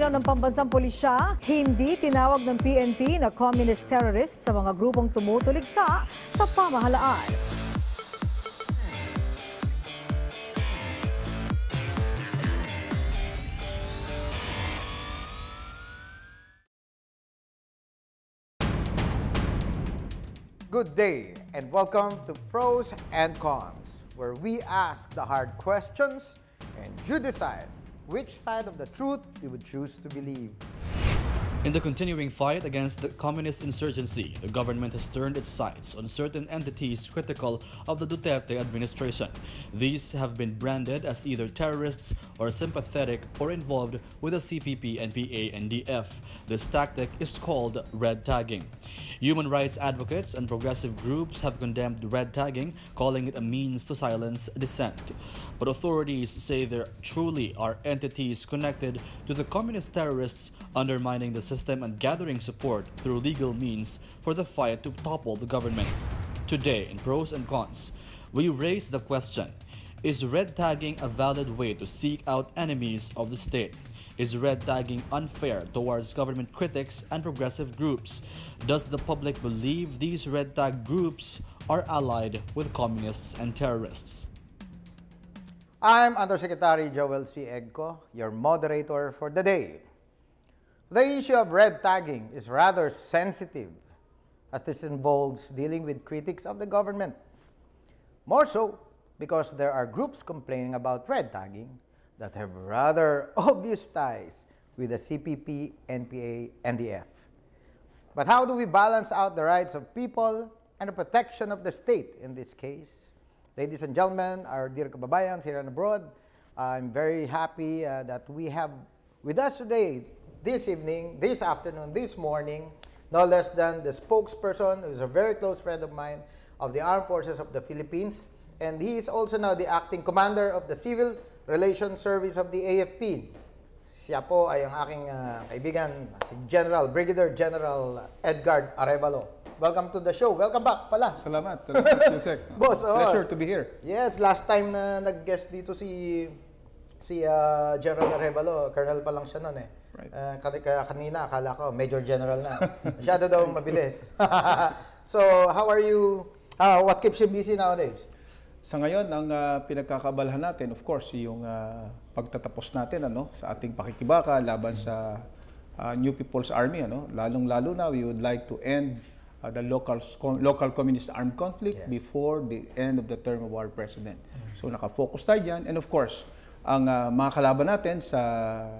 Himala ng Pambansang Pulisya, hindi tinawag ng PNP na communist terrorists sa mga grupong tumutuligsa sa pamahalaan. Good day and welcome to Pros and Cons, where we ask the hard questions and you decide which side of the truth you would choose to believe. In the continuing fight against the communist insurgency, the government has turned its sights on certain entities critical of the Duterte administration. These have been branded as either terrorists or sympathetic or involved with the CPP, NPA, and DF. This tactic is called red tagging. Human rights advocates and progressive groups have condemned red tagging, calling it a means to silence dissent. But authorities say there truly are entities connected to the communist terrorists undermining the system and gathering support through legal means for the fight to topple the government. Today, in Pros and Cons, we raise the question, is red tagging a valid way to seek out enemies of the state? Is red tagging unfair towards government critics and progressive groups? Does the public believe these red tag groups are allied with communists and terrorists? I'm Undersecretary Joel Sy Egco, your moderator for the day. The issue of red tagging is rather sensitive as this involves dealing with critics of the government. More so because there are groups complaining about red tagging that have rather obvious ties with the CPP, NPA, and DF. But how do we balance out the rights of people and the protection of the state in this case? Ladies and gentlemen, our dear kababayans here and abroad, I'm very happy that we have with us today, this evening, this afternoon, this morning, no less than the spokesperson, who is a very close friend of mine, of the Armed Forces of the Philippines, and he is also now the acting commander of the Civil Relations Service of the AFP. Siya po ay ang aking kaibigan, si Brigadier General Edgard Arevalo. Welcome to the show. Welcome back pala. Salamat. Usec. Boss, pleasure to be here. Yes, last time na nag-guest dito si General Arevalo, colonel pa lang siya noon eh. Right. Kaya kanina akala ko Major General na. Masyado daw mabilis. So, how are you? What keeps you busy nowadays? Sa ngayon, ang pinagkakabalahan natin, of course, yung pagtatapos natin sa ating pakikibaka laban sa New People's Army. Lalong-lalo na, we would like to end the local communist armed conflict before the end of the term of our president. So nakafocus tayo dyan. And of course, ang mga kalaban natin sa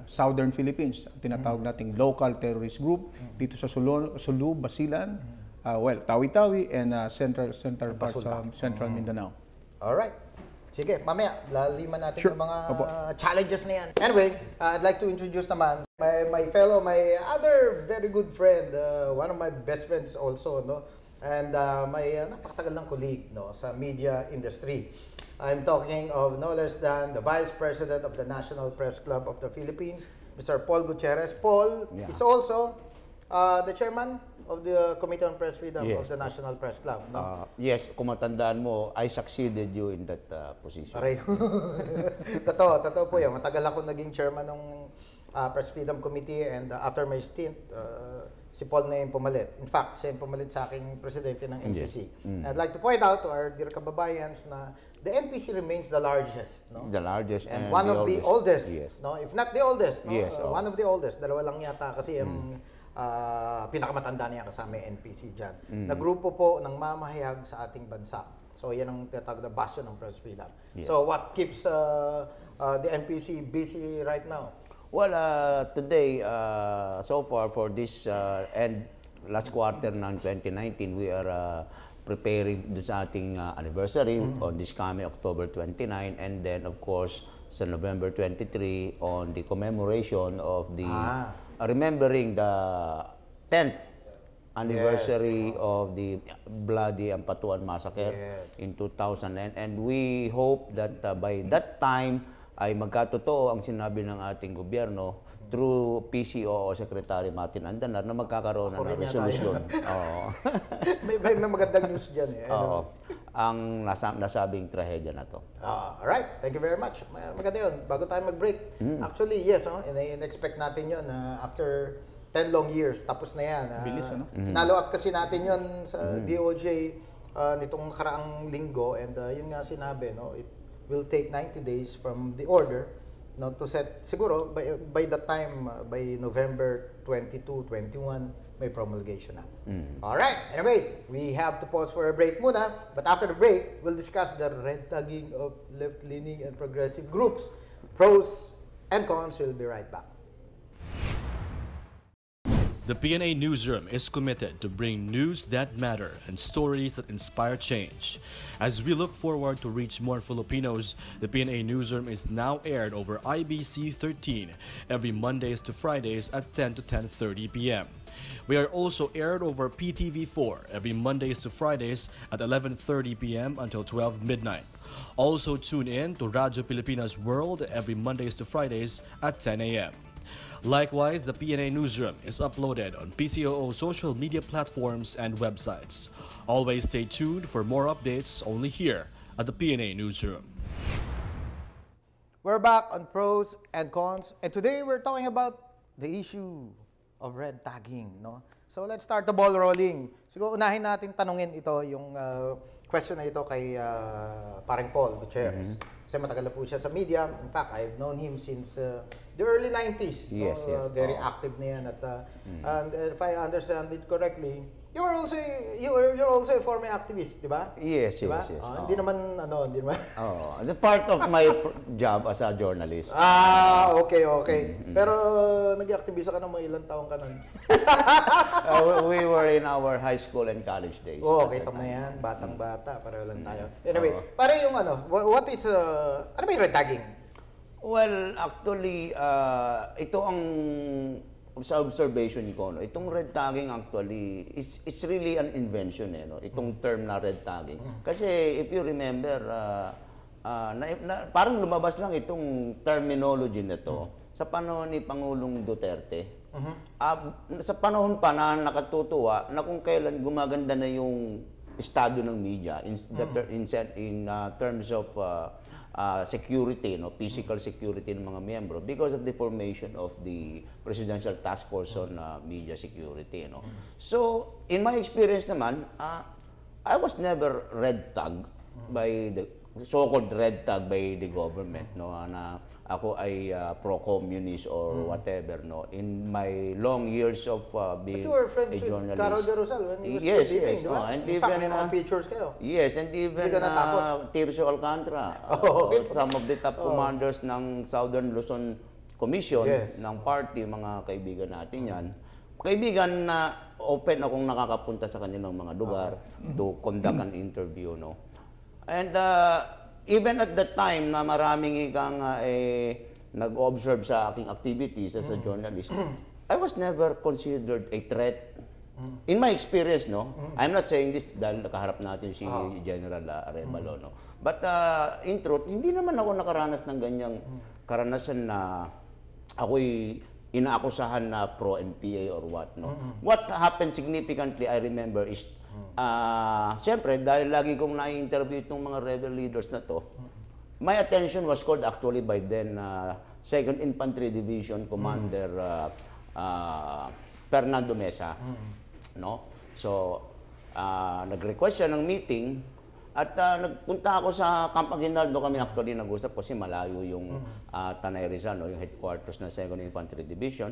Southern Philippines, ang tinatawag nating local terrorist group dito sa Sulu, Basilan, Tawi-Tawi, and central parts of Central Mindanao. Alright. Sige, mamaya, laliman natin yung mga challenges na yan. Anyway, I'd like to introduce naman my other very good friend, one of my best friends also, and my napakatagal ng colleague sa media industry. I'm talking of no less than the Vice President of the National Press Club of the Philippines, Mr. Paul Gutierrez. Paul is also the chairman of the Committee on Press Freedom of the National Press Club. Yes, kung matandaan mo, I succeeded you in that position. Pareho. Totoo po yan. Matagal ako naging chairman ng Press Freedom Committee, and after my stint, si Paul na yung pumalit. In fact, siya yung pumalit sa aking presidente ng NPC. I'd like to point out to our dear kababayans na the NPC remains the largest. The largest and one of the oldest. Yes. If not the oldest. Yes, one of the oldest. Dalawa lang yata kasi yung pinakamatanda niya kasama yung NPC dyan. Na grupo po ng mamahayag sa ating bansa. So yan ang tinatawag na bastion ng press freedom. So what keeps the NPC busy right now? Well, today, so far for this last quarter ng 2019, we are preparing sa ating anniversary on this coming October 29, and then of course sa November 23 on the commemoration of the remembering the 10th anniversary of the bloody Ampatuan massacre in 2000, and we hope that by that time ay magkatotoo ang sinabi ng ating gobyerno through PCO o Secretary Martin Andanar na magkakaroon na ng resolusyon. May magandang news dyan eh. ang nasabing trahedya na to. Alright, thank you very much. Maganda yun. Bago tayo mag-break, actually, yes, in-expect natin yun after 10 long years, tapos na yan. Bilis, ano? Nalo up kasi natin yun sa DOJ nitong karaang linggo, and yun nga sinabi, no, it will take 90 days from the order, no, to set, siguro, by that time, by November 22, 21, may promulgation na. Alright, anyway, we have to pause for a break muna, but after the break, we'll discuss the red tagging of left-leaning and progressive groups. Pros and cons. We'll be right back. The PNA Newsroom is committed to bring news that matter and stories that inspire change. As we look forward to reach more Filipinos, the PNA Newsroom is now aired over IBC 13 every Mondays to Fridays at 10 to 10:30 p.m. We are also aired over PTV4 every Mondays to Fridays at 11:30 p.m. until 12 midnight. Also tune in to Radyo Pilipinas World every Mondays to Fridays at 10 a.m. Likewise, the PNA Newsroom is uploaded on PCOO social media platforms and websites. Always stay tuned for more updates only here at the PNA Newsroom. We're back on pros and cons, and today we're talking about the issue of red tagging, no? So let's start the ball rolling. Siguro unahin natin tanungin ito, yung question na ito kay parang Paul Gutierrez. Kasi matagal na po siya sa media. In fact, I've known him since the early 90s. Yes, no? yes. Very active na yan. At, and if I understand it correctly, you're also a former activist, di ba? Yes, diba? yes, yes. Hindi naman, hindi naman. It's a part of my job as a journalist. Okay. Pero nag-activist ka na mga ilang taong ka nun? We were in our high school and college days. Kita mo yan. Batang-bata. Pareho lang tayo. Anyway, para yung what is, ano ba yung red tagging? Well, actually, ito ang sa observation ko, no, itong red tagging actually it's really an invention, no, itong term na red tagging. Kasi if you remember, parang lumabas lang itong terminology na to sa panahon ni Pangulong Duterte. Sa panahon pa na nakatutuwa na kung kailan gumaganda na yung estado ng media in terms of security, no, physical security ng mga miyembro because of the formation of the Presidential Task Force on Media Security, no. So, in my experience naman, I was never red tagged by the so-called red tag by the government, no, na ako ay pro-communist or whatever, no, in my long years of being a journalist. Carol Garosal when he was yes, sleeping, yes, diba? and in fact, may mga pictures kayo. Yes, and even Tirso Alcantara, some of the top commanders ng Southern Luzon Commission ng party, mga kaibigan natin yan. Kaibigan na open akong nakakapunta sa kanilang mga lugar to conduct an interview, no. And even at the time na maraming ikang nag-observe sa aking activities as a journalist, I was never considered a threat. In my experience, no, I'm not saying this dahil nakaharap natin si General Arevalo, no. But in truth, hindi naman ako nakaranas ng ganyang karanasan na ako'y inaakusahan na pro-NPA or what, no. What happened significantly, I remember, is siyempre, dahil lagi kong na-interview itong mga rebel leaders na to, my attention was called actually by then 2nd Infantry Division Commander Fernando Mesa. No? So, nag-request siya ng meeting at nagpunta ako sa Camp Aguinaldo. Kami actually nag-usap kasi malayo yung Tanay Rizal, no? Yung headquarters ng 2nd Infantry Division.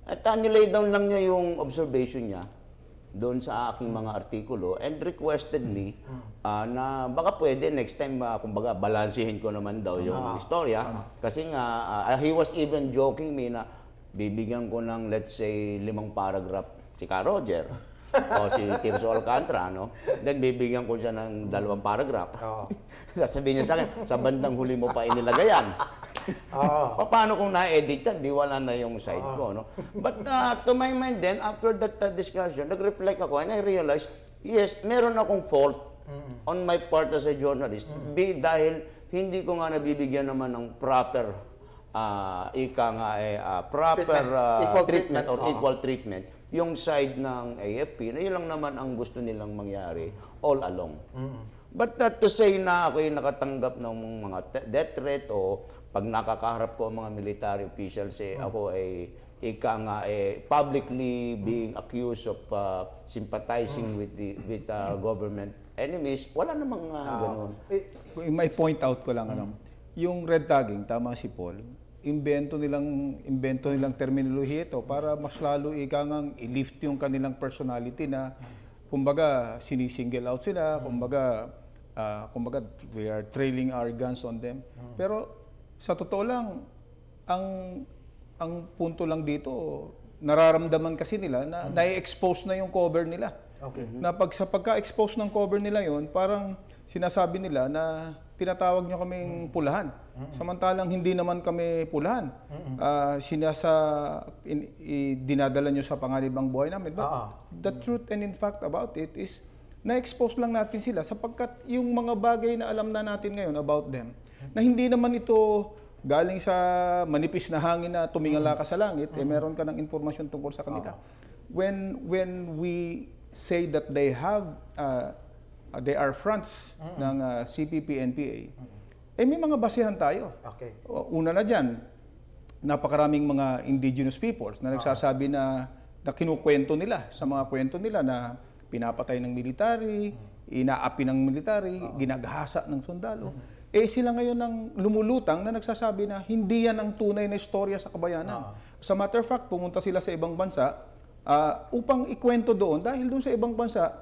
At nilay down lang niya yung observation niya doon sa aking mga artikulo and requested me na baka pwede next time, kumbaga, balansihin ko naman daw yung istorya. Kasi nga, he was even joking me na bibigyan ko ng, let's say, 5 paragraph si Ka Roger o si Tirso Alcantara, no? Then bibigyan ko siya ng 2 paragraph. Sasabihin niya sa akin, sa bandang huli mo pa inilagay yan. Paano kung na-edit yan? Di wala na yung side ko, no? But to my mind then, after that discussion, nag-reflect ako and I realized, yes, meron akong fault on my part as a journalist dahil hindi ko nga nabibigyan naman ng proper treatment or equal treatment yung side ng AFP na yun lang naman ang gusto nilang mangyari all along. But not to say na ako yung nakatanggap ng mga death threat o pag nakakaharap ko ang mga military officials, ako ay publicly being accused of sympathizing with government enemies. Wala namang ganun. May point out ko lang, yung red tagging, tama si Paul, invento nilang terminolohiya ito para mas lalo i-lift yung kanilang personality na kumbaga sinisingle out sila, kumbaga we are trailing our guns on them. Pero sa totoo lang, ang punto lang dito, nararamdaman kasi nila na na-expose na yung cover nila. Okay. Na sa pagka-expose ng cover nila yon, parang sinasabi nila na tinatawag nyo kaming pulahan. Samantalang hindi naman kami pulahan. Dinadala nyo sa panganibang buhay namin. But the truth and in fact about it is, na-expose lang natin sila sapagkat yung mga bagay na alam na natin ngayon about them, na hindi naman ito galing sa manipis na hangin na tumingala ka sa langit, meron ka ng informasyon tungkol sa kanila. When we say that they are fronts ng CPP, NPA, may mga basihan tayo. Okay. Una na dyan, napakaraming mga indigenous peoples na nagsasabi na kinukwento nila sa mga kwento nila na pinapatay ng military, inaapi ng military, ginagahasa ng sundalo. Sila ngayon ang lumulutang na nagsasabi na hindi yan ang tunay na istorya sa kabayanan. As a matter of fact, pumunta sila sa ibang bansa upang ikwento doon dahil doon sa ibang bansa,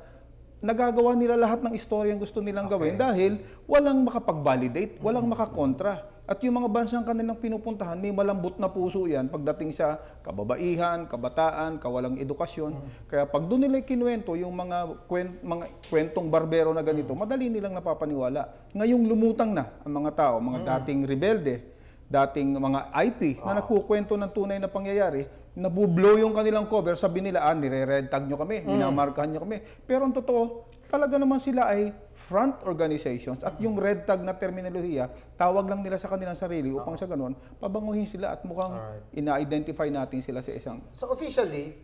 nagagawa nila lahat ng istorya ang gusto nilang gawin dahil walang makapag-validate, walang makakontra. At yung mga bansang kanilang pinupuntahan, may malambot na puso yan pagdating sa kababaihan, kabataan, kawalang edukasyon. Kaya pag doon nila kinuwento yung mga kwentong barbero na ganito, madali nilang napapaniwala. Ngayong lumutang na ang mga tao, mga dating rebelde, dating mga IP na nagkukwento ng tunay na pangyayari, nabublow yung kanilang cover, sabi nila, nire-red tag nyo kami, minamarkahan nyo kami. Pero ang totoo, talaga naman sila ay front organizations at yung red tag na terminolohiya, tawag lang nila sa kanilang sarili upang sa ganun, pabanguhin sila at mukhang ina-identify natin sila sa isang... So officially,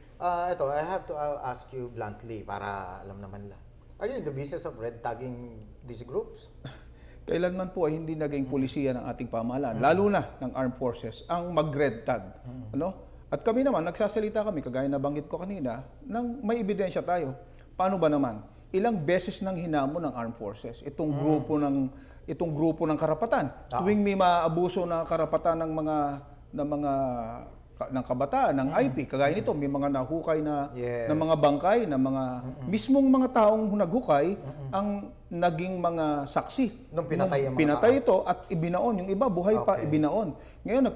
ito, I have to ask you bluntly para alam naman lang. Are you in the business of red tagging these groups? Kailanman po ay hindi naging pulisiya ng ating pamahalaan, lalo na ng armed forces, ang mag-red tag. At kami naman, nagsasalita kami, kagaya na banggit ko kanina, nang may ebidensya tayo. Paano ba naman? Ilang beses nang hinamon ng armed forces itong grupo ng karapatan. Tuwing may maabuso na karapatan ng kabataan, ng IP, kagaya nito, may mga nahukay na mga bangkay, na mga mismong mga taong naghukay ang naging mga saksi. Nung pinatay ito at ibinaon, yung iba buhay pa, ibinaon. Ngayon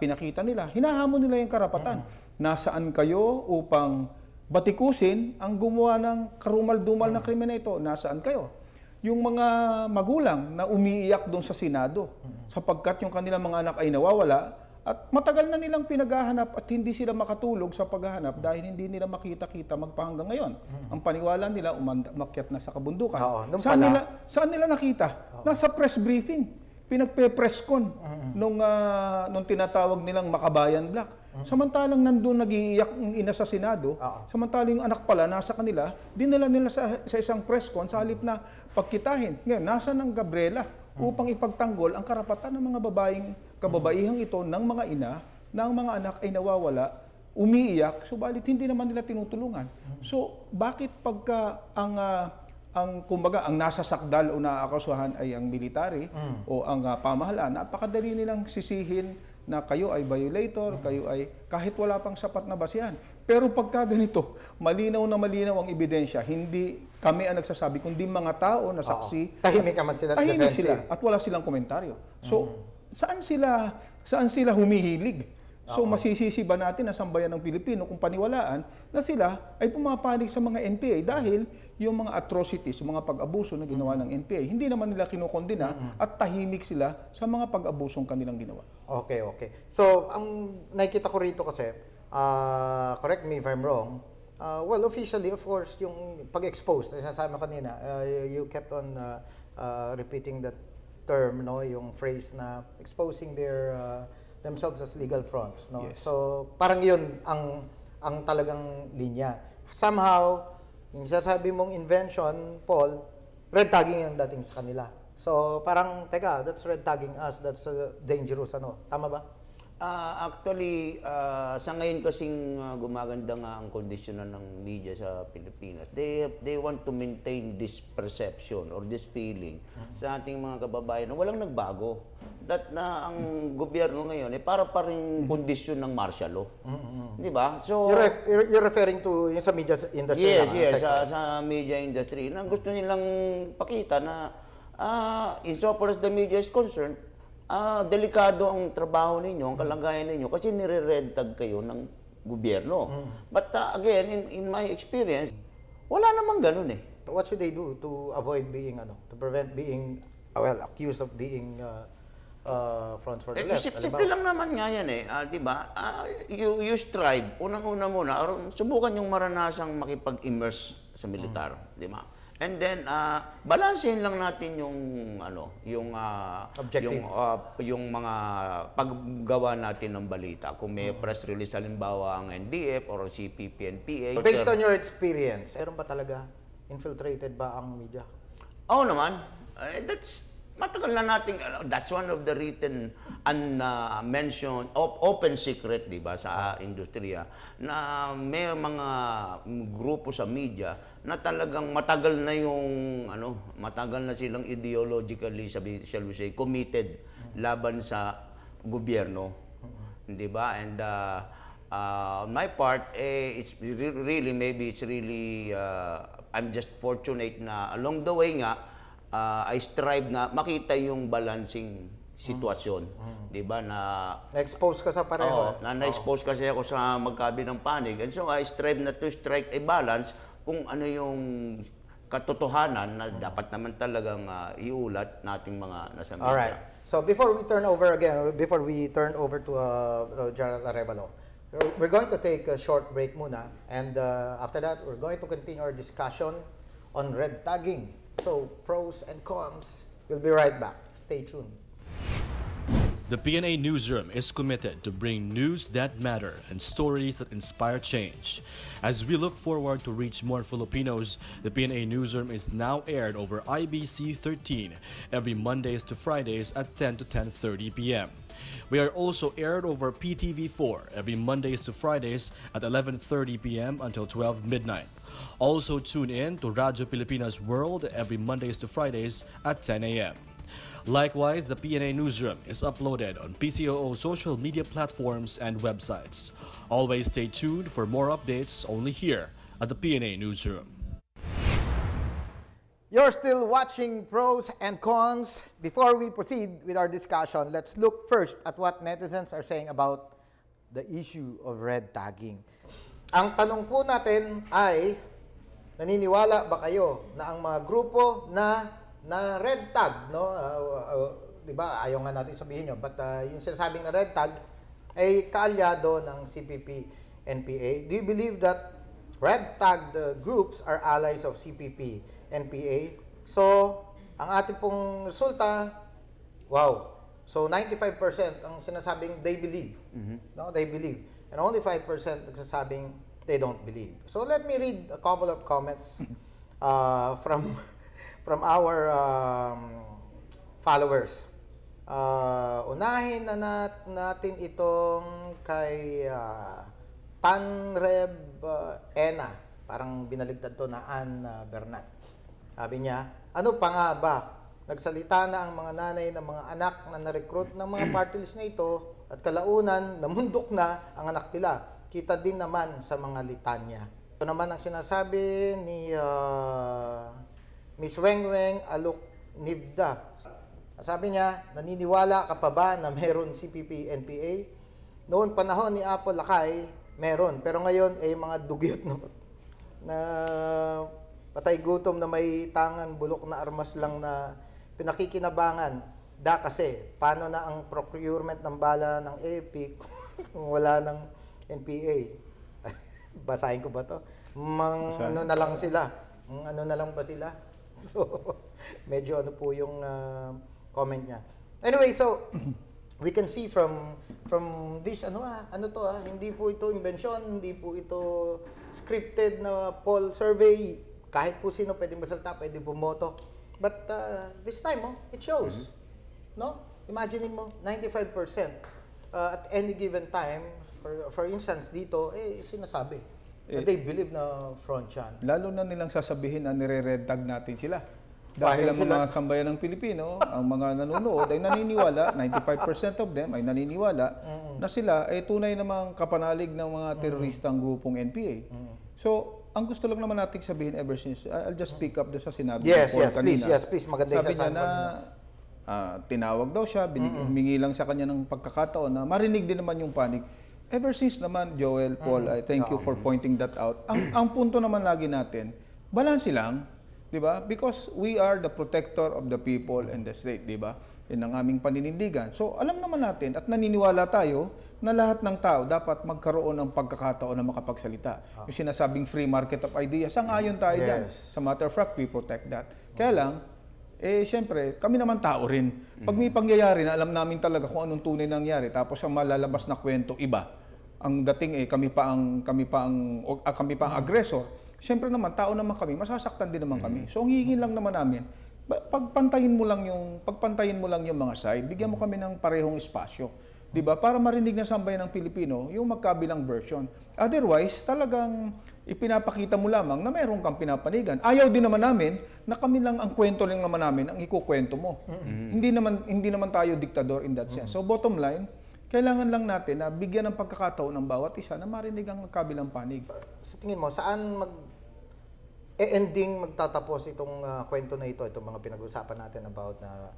pinakita nila, hinahamon nila yung karapatan. Nasaan kayo upang batikusin ang gumawa ng karumal-dumal na krimen na ito? Nasaan kayo? Yung mga magulang na umiiyak doon sa Senado sapagkat yung kanilang mga anak ay nawawala at matagal na nilang pinaghahanap at hindi sila makatulog sa paghahanap dahil hindi nila makita-kita magpahanggang ngayon. Ang paniwala nila, umakyat na sa kabundukan. Saan nila nakita? Nasa press briefing. Pinagpe-presscon nung tinatawag nilang Makabayan Black. Samantalang nandun nag-iiyak ang ina sa Senado, samantalang yung anak pala nasa kanila, dinala nila sa isang presscon sa halip na pagkitahin. Ngayon, nasa ng Gabriela upang ipagtanggol ang karapatan ng mga kababaihang ito ng mga ina na ang mga anak ay nawawala, umiiyak, subalit hindi naman nila tinutulungan. So, bakit pagka kumbaga, ang nasa sakdal o naakasuhan ay ang military o ang pamahalaan, napakadali nilang sisihin na kayo ay violator, kayo ay kahit wala pang sapat na basihan. Pero pagka ganito, malinaw na malinaw ang ebidensya, hindi kami ang nagsasabi, kundi mga tao na saksi. Tahimik naman sila. Tahimik sila at wala silang komentaryo. So, saan sila humihilig? So masisisi ba natin na sambayan ng Pilipino kung paniwalaan na sila ay pumapanig sa mga NPA dahil yung mga atrocities, yung mga pag-abuso na ginawa ng NPA, hindi naman nila kinukondina at tahimik sila sa mga pag-abusong kanilang ginawa. Okay. So, ang nakikita ko rito kasi, correct me if I'm wrong, well, officially, of course, yung pag-expose, nasasabi mo kanina, you kept on repeating that term, no, yung phrase na exposing themselves as legal fronts, no? Yes. So, parang yun ang talagang linya. Somehow, yung sasabi mong invention, Paul, red tagging ang dating sa kanila. So parang, teka, that's red tagging us, that's dangerous, ano? Tama ba? Actually, sa ngayon kasing gumaganda nga ang kondisyon ng media sa Pilipinas, they want to maintain this perception or this feeling sa ating mga kababayan na walang nagbago. That na ang gobyerno ngayon para pa rin kondisyon ng martial law. Di ba? So, You're referring to yung sa media industry? Yes, sa media industry. Na gusto nilang pakita na insofar as the media is concerned, delikado ang trabaho ninyo, ang kalagayan ninyo kasi nire-red tag kayo ng gobyerno. But again, in my experience, wala namang ganun eh. What should they do to avoid being, to prevent being, accused of being front for the left? Simple lang naman nga yan eh, di ba? You strive, unang-una muna, subukan yung maranasang makipag-immerse sa militar, di ba? And then balansehin lang natin yung objective, yung mga paggawa natin ng balita. Kung may press release halimbawa ang NDF or CPP, NPA. Based on your experience, meron ba talaga infiltrated ba ang media? Oo naman. Matagal na nating, that's one of the written and mentioned, open secret, di ba, sa industriya, na may mga grupo sa media na talagang matagal na matagal na silang ideologically, shall we say, committed laban sa gobyerno. Di ba? And on my part, it's really, I'm just fortunate na along the way nga, I strive na makita yung balancing sitwasyon. Di ba? Na-expose ka sa pareho. Na-expose kasi ako sa magkabilang panig. And so I strive na to strike a balance kung ano yung katotohanan na dapat naman talagang iulat nating mga nasa media. Alright. So before we turn over to General Arevalo, we're going to take a short break muna. And after that, we're going to continue our discussion on red tagging. So, pros and cons. We'll be right back. Stay tuned. The PNA Newsroom is committed to bring news that matter and stories that inspire change. As we look forward to reach more Filipinos, the PNA Newsroom is now aired over IBC 13 every Mondays to Fridays at 10 to 10:30 p.m. We are also aired over PTV4 every Mondays to Fridays at 11:30 p.m. until 12 midnight. Also tune in to Radyo Pilipinas World every Mondays to Fridays at 10 a.m. Likewise, the PNA Newsroom is uploaded on PCOO social media platforms and websites. Always stay tuned for more updates only here at the PNA Newsroom. You're still watching Pros and Cons. Before we proceed with our discussion, let's look first at what netizens are saying about the issue of red tagging. Ang tanong po natin ay, naniniwala ba kayo na ang mga grupo na red tag, no? Di ba? Ayaw nga natin sabihin yun. But yung sinasabing na red tag ay kaalyado ng CPP, NPA. Do you believe that red tagged groups are allies of CPP, NPA? So, ang ating pong resulta, wow. So, 95% ang sinasabing they believe. No? They believe. And only 5% nagsasabing they don't believe. So let me read a couple of comments from our followers. Unahin na natin itong kay Tanreb Ena. Parang binaligtad to na Ann Bernat. Sabi niya, ano pa nga ba? Nagsalita na ang mga nanay ng mga anak na na-recruit ng mga party list na ito at kalaunan, namundok na ang anak nila. Kita din naman sa mga litanya. Ito naman ang sinasabi ni Miss Wengweng Aluk Nibda. Sabi niya, naniniwala ka pa ba na meron CPP, NPA? Noon panahon ni Apple Lakay, meron. Pero ngayon ay mga dugyot na patay gutom na may tangan, bulok na armas lang na pinakikinabangan. Kasi, paano na ang procurement ng bala ng AFP kung wala ng NPA? Basahin ko ba to? Ano na lang sila? Ano na lang ba sila? So, medyo ano po yung comment niya. Anyway, so, we can see from this, hindi po ito invention, hindi po ito scripted na poll survey. Kahit po sino pwedeng masalta, pwedeng bumoto. But this time, it shows. No? Imagine mo, 95% at any given time, for instance dito, sinasabi that they believe na front yan. Lalo na nilang sasabihin na nire-red tag natin sila. Dahil ang mga sambayan ng Pilipino, ang mga nanonood ay naniniwala, 95% of them ay naniniwala na sila ay tunay namang kapanalig ng mga teroristang grupong NPA. So, ang gusto lang naman natin sabihin ever since, I'll just pick up doon sa sinabi Yes, Paul yes, kanina. please, yes, please. Maganda Sabi niya na tinawag daw siya, humingi lang sa kanya ng pagkakataon na marinig din naman yung panig. Ever since naman, Joel, Paul, I thank you for pointing that out. Ang punto naman lagi natin, balanse lang, di ba? Because we are the protector of the people and the state, di ba? Yan ang aming paninindigan. So, alam naman natin at naniniwala tayo na lahat ng tao dapat magkaroon ng pagkakataon na makapagsalita. Yung sinasabing free market of ideas, sang-ayon tayo dyan. Sa matter of fact, we protect that. Kaya lang, siyempre, kami naman tao rin. Pag may pangyayari na alam namin talaga kung anong tunay nangyari, tapos ang malalabas na kwento, iba. Ang dating kami pa ang aggressor. Siyempre naman, tao naman kami, masasaktan din naman kami. So, ang hihingin lang naman namin, pagpantayin mo lang yung mga side, bigyan mo kami ng parehong espasyo. 'Di ba? Para marinig ng sambayan ng Pilipino yung magkabilang version. Otherwise, talagang ipinapakita mo lamang na mayroon kang pinapanigan. Ayaw din naman namin na kami lang ang kwento lang naman namin ang ikukwento mo. Hindi naman tayo diktador in that sense. So bottom line, kailangan lang natin na bigyan ng pagkakataon ng bawat isa na marinig ang kabilang panig. Sa tingin mo, saan ending magtatapos itong kwento na ito, itong mga pinag-usapan natin about na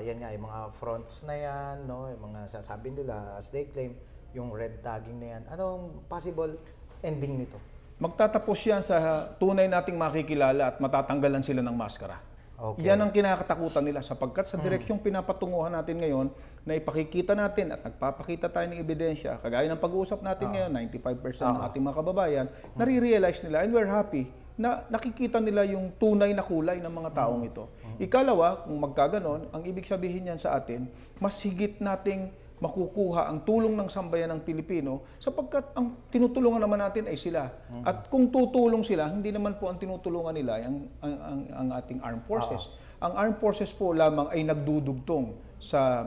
yan nga, yung mga fronts na yan, no? Yung mga sasabi nila, as they claim, yung red tagging na yan. Anong possible ending nito? Magtatapos yan sa tunay nating makikilala at matatanggalan sila ng maskara. Okay. Yan ang kinakatakutan nila sapagkat sa direksyong pinapatunguhan natin ngayon na ipakikita natin at nagpapakita tayo ng ebidensya, kagaya ng pag-uusap natin ngayon, 95% ng ating mga kababayan, nare-realize nila and we're happy na nakikita nila yung tunay na kulay ng mga taong ito. Ikalawa, kung magkaganon, ang ibig sabihin niyan sa atin, mas higit nating makukuha ang tulong ng sambayan ng Pilipino sapagkat ang tinutulungan naman natin ay sila. At kung tutulong sila, hindi naman po ang tinutulungan nila ang ating armed forces. Ang armed forces po lamang ay nagdudugtong sa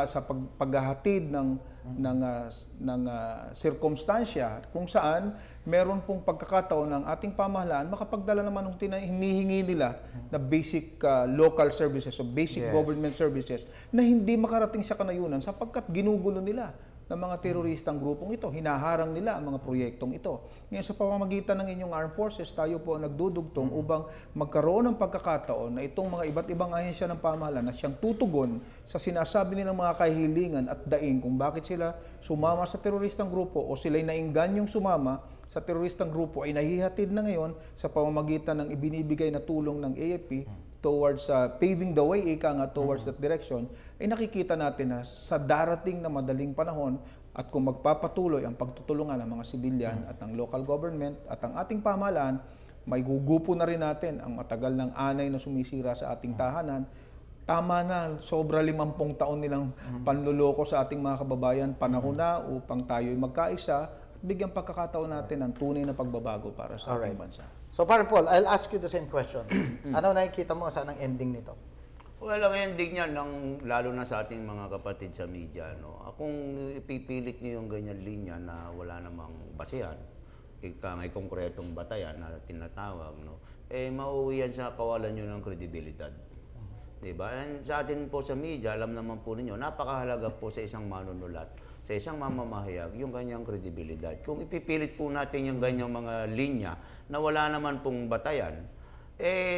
sa paghahatid ng sirkumstansya kung saan meron pong pagkakataon ng ating pamahalaan makapagdala naman ng hinihingi nila na basic local services o basic government services na hindi makarating sa kanayunan sapagkat ginugulo nila ng mga teroristang grupong ito. Hinaharang nila ang mga proyektong ito. Ngayon sa pamamagitan ng inyong armed forces, tayo po ang nagdudugtong upang magkaroon ng pagkakataon na itong mga iba't ibang ahensya ng pamahalaan na siyang tutugon sa sinasabi nilang mga kahilingan at daing kung bakit sila sumama sa teroristang grupo o sila'y naingganyong sumama sa teroristang grupo ay nahihatid na ngayon sa pamamagitan ng ibinibigay na tulong ng AFP towards paving the way, towards that direction, ay nakikita natin na sa darating na madaling panahon at kung magpapatuloy ang pagtutulungan ng mga sibilyan at ng local government at ang ating pamahalaan, may gugupo na rin natin ang matagal ng anay na sumisira sa ating tahanan. Tama na, sobra 50 taon nilang panluloko sa ating mga kababayan, panahon na upang tayo'y magkaisa at bigyan pagkakataon natin ang tunay na pagbabago para sa ating bansa. So, Parang Paul, I'll ask you the same question. Ano nakikita mo saan ang ending nito? Well, ang ending niyan, lalo na sa ating mga kapatid sa media, no? Kung ipipilit niyo yung ganyan linya na wala namang basehan, may konkretong batayan na tinatawag, no? Mauwi yan sa kawalan nyo ng kredibilidad. Diba? And sa atin po sa media, alam naman po ninyo, napakahalaga po sa isang manunulat, sa isang mamamahayag, yung ganyang kredibilidad. Kung ipipilit po natin yung ganyang mga linya na wala naman pong batayan,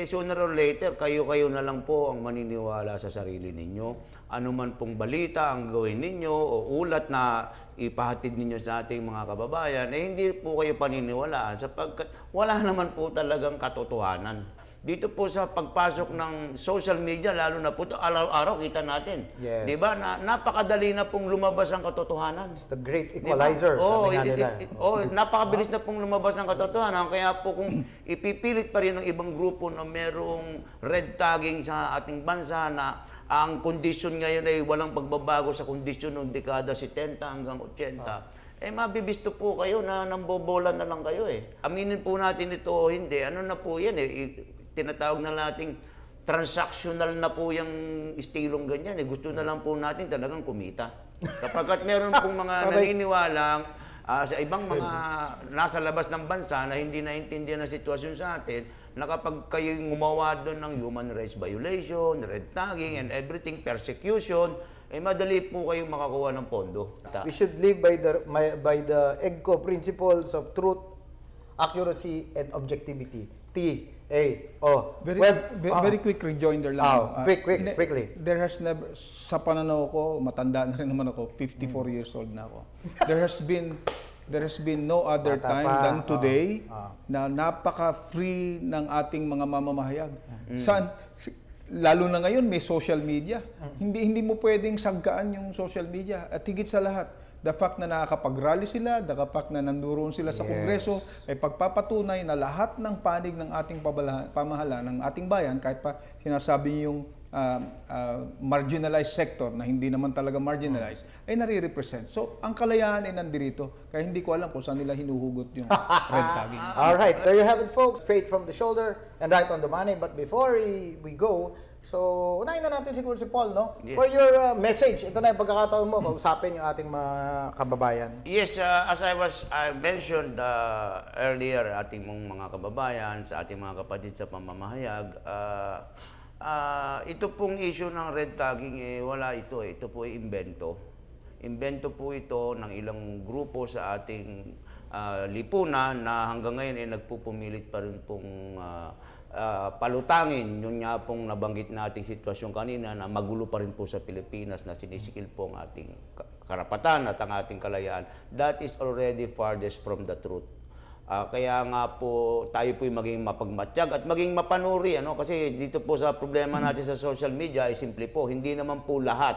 sooner or later, kayo-kayo na lang po ang maniniwala sa sarili ninyo. Ano man pong balita ang gawin ninyo o ulat na ipahatid ninyo sa ating mga kababayan, hindi po kayo paniniwalaan sapagkat wala naman po talagang katotohanan. Dito po sa pagpasok ng social media, lalo na po ito, araw-araw kita natin. Yes. Di ba? Napakadali na pong lumabas ang katotohanan. It's the great equalizer. Diba? Napakabilis na pong lumabas ang katotohanan. Kaya po kung ipipilit pa rin ng ibang grupo na merong red tagging sa ating bansa na ang kondisyon ngayon ay walang pagbabago sa kondisyon ng dekada 70 hanggang 80, mabibisto po kayo na nambobola na lang kayo. Aminin po natin ito o hindi. Ano na po yan tinatawag na nating transactional na po yung istilong ganyan. Gusto na lang po natin talagang kumita. Kapag meron pong mga naniniwalang sa ibang mga nasa labas ng bansa na hindi naintindihan ang sitwasyon sa atin, na kapag kayo gumawa doon ng human rights violation, red tagging, and everything, persecution, madali po kayong makakuha ng pondo. We should live by the Egco principles of truth, accuracy, and objectivity. T-A-O. Very quick rejoinder lang. Quickly. There has never, sa pananaw ko, matanda na rin naman ako, 54 years old na ako. There has been no other time than today na napaka-free ng ating mga mamamahayag. Lalo na ngayon may social media. Hindi mo pwedeng sagkaan yung social media. At higit sa lahat, the fact na nakakapag-rally sila, the fact na nanduroon sila sa Kongreso, ay pagpapatunay na lahat ng panig ng ating pamahalaan, ng ating bayan, kahit pa sinasabi yung marginalized sector na hindi naman talaga marginalized, ay nare-represent. So, ang kalayaan ay nandirito. Kaya hindi ko alam kung saan nila hinuhugot yung red tagging. Alright, there you have it folks. Straight from the shoulder and right on the money. But before we go, so unahin na natin siguro si Paul, no? Yeah. For your message, ito na yung pagkakataon mo, kausapin yung ating mga kababayan. Yes, as I mentioned earlier, ating mga kababayan, sa ating mga kapatid sa pamamahayag, ito pong issue ng red tagging, wala ito. Ito po ay imbento. Imbento po ito ng ilang grupo sa ating lipunan na hanggang ngayon ay nagpupumilit pa rin pong palutangin yung nga pong nabanggit nating sitwasyon kanina na magulo pa rin po sa Pilipinas, na sinisikil po ang ating karapatan at ang ating kalayaan. That is already farthest from the truth. Kaya nga po tayo po maging mapagmatiyag at maging mapanuri, kasi dito po sa problema natin sa social media ay simple po, hindi naman po lahat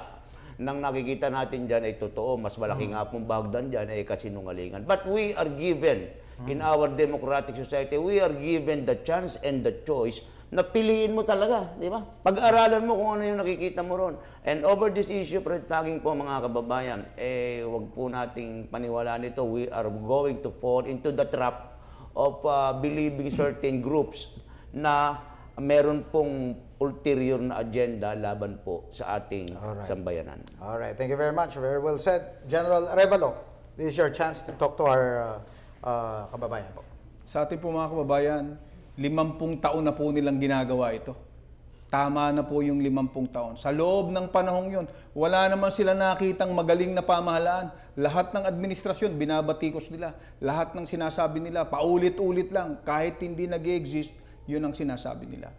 ng nakikita natin dyan ay totoo. Mas malaki nga pong bahagdan dyan ay kasinungalingan. But we are given, in our democratic society, we are given the chance and the choice na piliin mo talaga, di ba? Pag-aralan mo kung ano yung nakikita mo ron. And over this issue, red tagging po mga kababayan, wag po nating paniwalaan ito. We are going to fall into the trap of believing certain groups na meron pong ulterior na agenda laban po sa ating sambayanan. Alright, thank you very much. Very well said. General Arevalo, this is your chance to talk to our kababayan po. Sa ating po mga kababayan, 50 taon na po nilang ginagawa ito. Tama na po yung 50 taon. Sa loob ng panahong yun, wala naman sila nakitang magaling na pamahalaan. Lahat ng administrasyon, binabatikos nila. Lahat ng sinasabi nila, paulit-ulit lang. Kahit hindi nag-exist, yun ang sinasabi nila.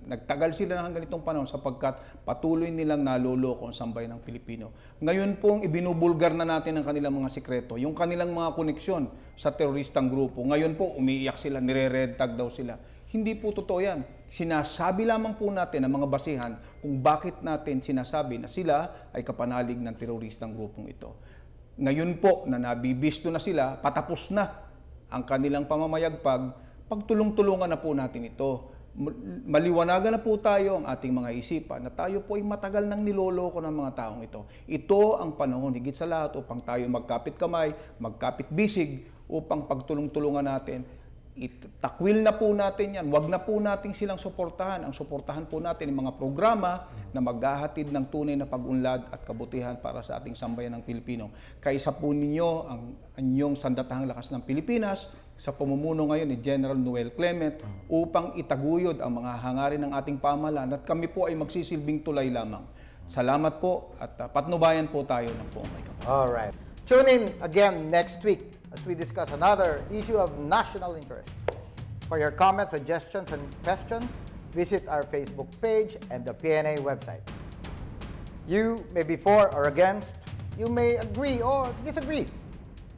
Nagtagal sila ng ganitong panahon sapagkat patuloy nilang naloloko ang sambayan ng Pilipino. Ngayon pong ibinubulgar na natin ang kanilang mga sikreto, yung kanilang mga koneksyon sa teroristang grupo. Ngayon po umiiyak sila, nire-red tag daw sila. Hindi po totoo yan. Sinasabi lamang po natin ang mga basihan kung bakit natin sinasabi na sila ay kapanalig ng teroristang grupong ito. Ngayon po na nabibisto na sila, patapos na ang kanilang pamamayagpag, pagtulong-tulungan na po natin ito. Maliwanagan na po tayo ang ating mga isipan na tayo po ay matagal nang niloloko ng mga taong ito. Ito ang panahon higit sa lahat upang tayo magkapit kamay, magkapit bisig upang pagtulong-tulungan natin. Takwil na po natin yan. Huwag na po natin silang suportahan. Ang suportahan po natin ang mga programa na maghahatid ng tunay na pag-unlad at kabutihan para sa ating sambayan ng Pilipino. Kaisa po ninyo ang inyong sandatahang lakas ng Pilipinas sa pamumuno ngayon ni General Noel Clement upang itaguyod ang mga hangarin ng ating pamahalaan at kami po ay magsisilbing tulay lamang. Salamat po at patnubayan po tayo ng buong may kapatid. Alright. Tune in again next week as we discuss another issue of national interest. For your comments, suggestions, and questions, visit our Facebook page and the PNA website. You may be for or against, you may agree or disagree.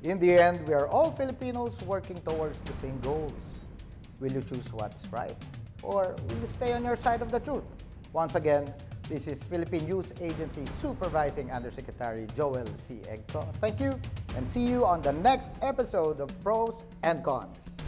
In the end, we are all Filipinos working towards the same goals. Will you choose what's right? Or will you stay on your side of the truth? Once again, this is Philippine News Agency Supervising Undersecretary Joel Sy Egco. Thank you and see you on the next episode of Pros and Cons.